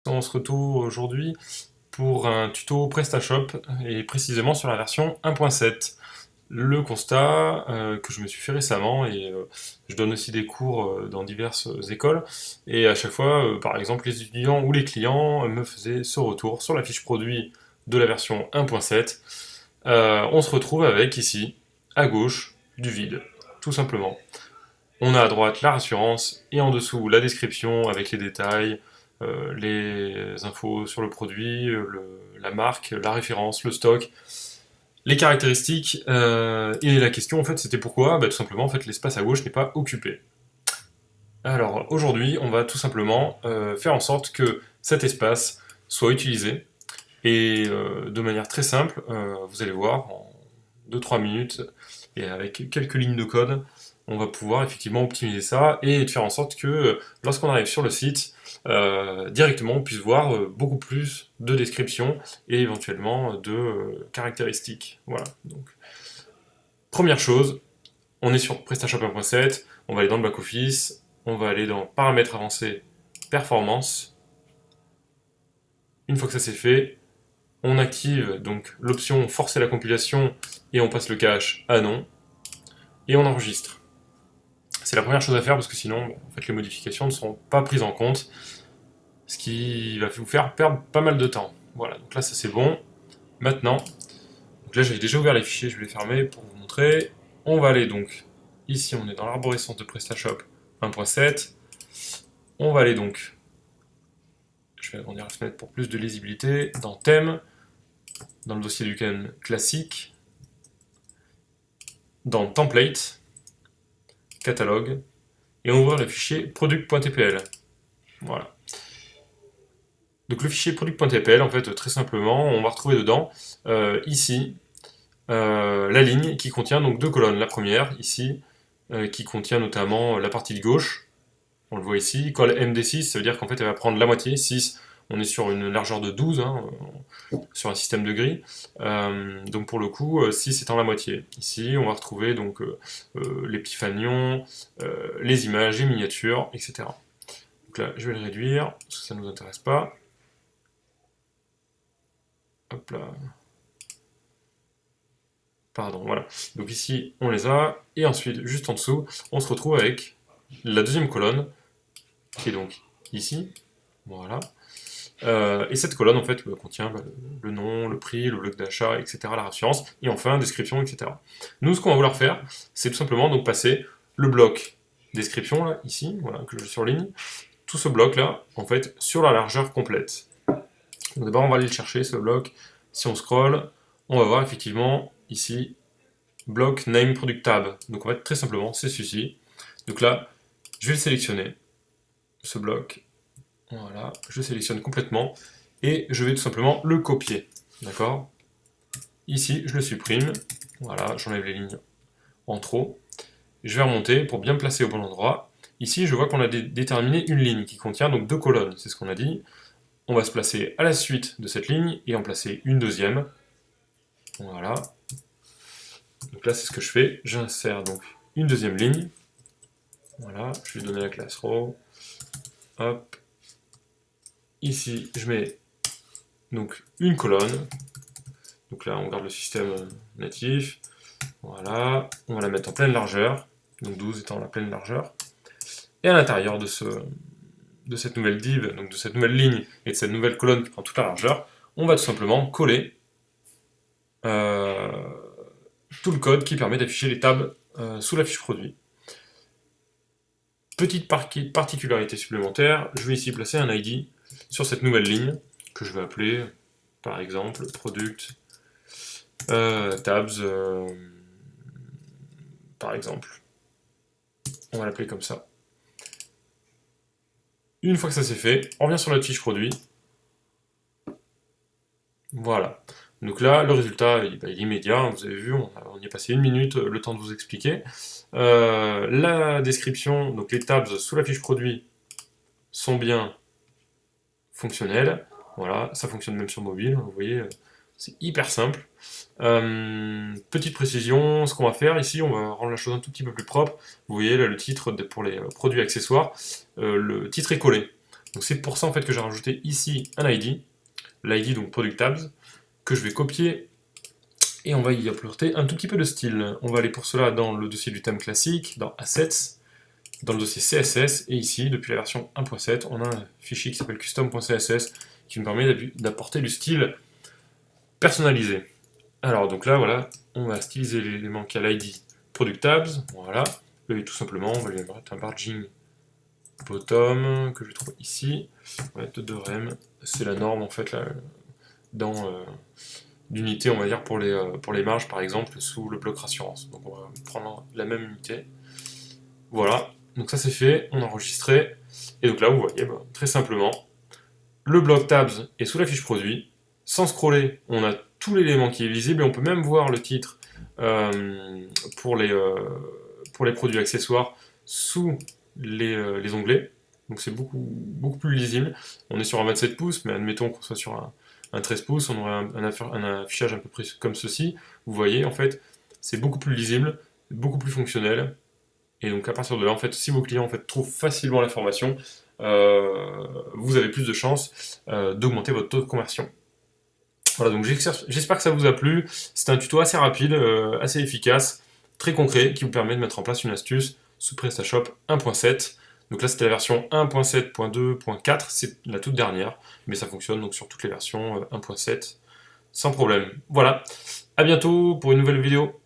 On se retrouve aujourd'hui pour un tuto PrestaShop et précisément sur la version 1.7. Le constat que je me suis fait récemment et je donne aussi des cours dans diverses écoles et à chaque fois, par exemple, les étudiants ou les clients me faisaient ce retour sur la fiche produit de la version 1.7. On se retrouve avec ici, à gauche, du vide, tout simplement. On a à droite la rassurance et en dessous la description avec les détails, les infos sur le produit, la marque, la référence, le stock, les caractéristiques et la question en fait c'était pourquoi tout simplement en fait l'espace à gauche n'est pas occupé. Alors aujourd'hui on va tout simplement faire en sorte que cet espace soit utilisé et de manière très simple, vous allez voir en 2-3 minutes et avec quelques lignes de code, on va pouvoir effectivement optimiser ça et de faire en sorte que lorsqu'on arrive sur le site, directement on puisse voir beaucoup plus de descriptions et éventuellement de caractéristiques. Voilà. Donc, première chose, on est sur PrestaShop 1.7, on va aller dans le back-office, on va aller dans paramètres avancés, performance. Une fois que ça c'est fait, on active donc l'option forcer la compilation et on passe le cache à non et on enregistre. C'est la première chose à faire parce que sinon en fait, les modifications ne seront pas prises en compte, ce qui va vous faire perdre pas mal de temps. Voilà, donc là ça c'est bon. Maintenant, donc là j'avais déjà ouvert les fichiers, je vais les fermer pour vous montrer. On va aller donc, ici on est dans l'arborescence de PrestaShop 1.7. On va aller donc, je vais agrandir la fenêtre pour plus de lisibilité, dans thème, dans le dossier du thème classique, dans template, catalogue, et on ouvre le fichier product.tpl. Voilà. Donc le fichier product.tpl, en fait, très simplement, on va retrouver dedans, ici, la ligne qui contient donc deux colonnes. La première, ici, qui contient notamment la partie de gauche, on le voit ici, colle MD6, ça veut dire qu'en fait elle va prendre la moitié, 6, on est sur une largeur de 12, hein, sur un système de grille, donc pour le coup, 6 étant la moitié. Ici, on va retrouver donc les petits fanions, les images, les miniatures, etc. Donc là, je vais le réduire, parce que ça ne nous intéresse pas. Hop là. Pardon, voilà. Donc ici, on les a, et ensuite, juste en dessous, on se retrouve avec la deuxième colonne, qui est donc ici, voilà. Et cette colonne, en fait, contient le nom, le prix, le bloc d'achat, etc., la référence, et enfin, description, etc. Nous, ce qu'on va vouloir faire, c'est tout simplement donc passer le bloc description, là, ici, voilà, que je surligne, tout ce bloc-là, en fait, sur la largeur complète. Donc d'abord, on va aller le chercher, ce bloc. Si on scroll, on va voir effectivement, ici, bloc name product tab. Donc en fait, très simplement, c'est celui-ci. Donc là, je vais le sélectionner, ce bloc. Voilà, je sélectionne complètement et je vais tout simplement le copier. D'accord? Ici, je le supprime. Voilà, j'enlève les lignes en trop. Je vais remonter pour bien me placer au bon endroit. Ici, je vois qu'on a déterminé une ligne qui contient donc deux colonnes, c'est ce qu'on a dit. On va se placer à la suite de cette ligne et en placer une deuxième. Voilà. Donc là, c'est ce que je fais. J'insère donc une deuxième ligne. Voilà, je vais donner la classe row. Hop. Ici, je mets donc une colonne. Donc là, on garde le système natif. Voilà, on va la mettre en pleine largeur. Donc 12 étant la pleine largeur. Et à l'intérieur de cette nouvelle div, donc de cette nouvelle ligne et de cette nouvelle colonne qui prend toute la largeur, on va tout simplement coller euh, tout le code qui permet d'afficher les tables sous la fiche produit. Petite particularité supplémentaire, je vais ici placer un ID sur cette nouvelle ligne que je vais appeler par exemple product tabs par exemple. On va l'appeler comme ça. Une fois que ça c'est fait, on revient sur notre fiche produit. Voilà. Donc là, le résultat il est immédiat, vous avez vu, on y est passé une minute, le temps de vous expliquer. La description, donc les tabs sous la fiche produit sont bien fonctionnels. Voilà, ça fonctionne même sur mobile, vous voyez, c'est hyper simple. Petite précision, ce qu'on va faire ici, on va rendre la chose un tout petit peu plus propre. Vous voyez là le titre pour les produits accessoires, le titre est collé. Donc c'est pour ça en fait que j'ai rajouté ici un ID, l'ID donc Product Tabs, que je vais copier et on va y apporter un tout petit peu de style. On va aller pour cela dans le dossier du thème classique, dans Assets, dans le dossier CSS, et ici, depuis la version 1.7, on a un fichier qui s'appelle custom.css qui nous permet d'apporter du style personnalisé. Alors donc là, voilà, on va styliser l'élément qui a l'ID Product Tabs, voilà, et tout simplement, on va lui mettre un margin bottom, que je trouve ici, on va mettre 2rem, c'est la norme en fait, là, dans d'unité, on va dire, pour les marges, par exemple, sous le bloc rassurance. Donc on va prendre la même unité. Voilà, donc ça c'est fait, on a enregistré, et donc là, vous voyez, très simplement, le bloc tabs est sous la fiche produit, sans scroller, on a tout l'élément qui est visible, et on peut même voir le titre pour les produits accessoires sous les onglets, donc c'est beaucoup plus lisible. On est sur un 27 pouces, mais admettons qu'on soit sur un 13 pouces, on aurait un affichage à peu près comme ceci. Vous voyez, en fait, c'est beaucoup plus lisible, beaucoup plus fonctionnel. Et donc à partir de là, en fait, si vos clients en fait, trouvent facilement l'information, vous avez plus de chances d'augmenter votre taux de conversion. Voilà, donc j'espère que ça vous a plu. C'est un tuto assez rapide, assez efficace, très concret, qui vous permet de mettre en place une astuce sous PrestaShop 1.7. Donc là, c'était la version 1.7.2.4, c'est la toute dernière, mais ça fonctionne donc sur toutes les versions 1.7 sans problème. Voilà, à bientôt pour une nouvelle vidéo.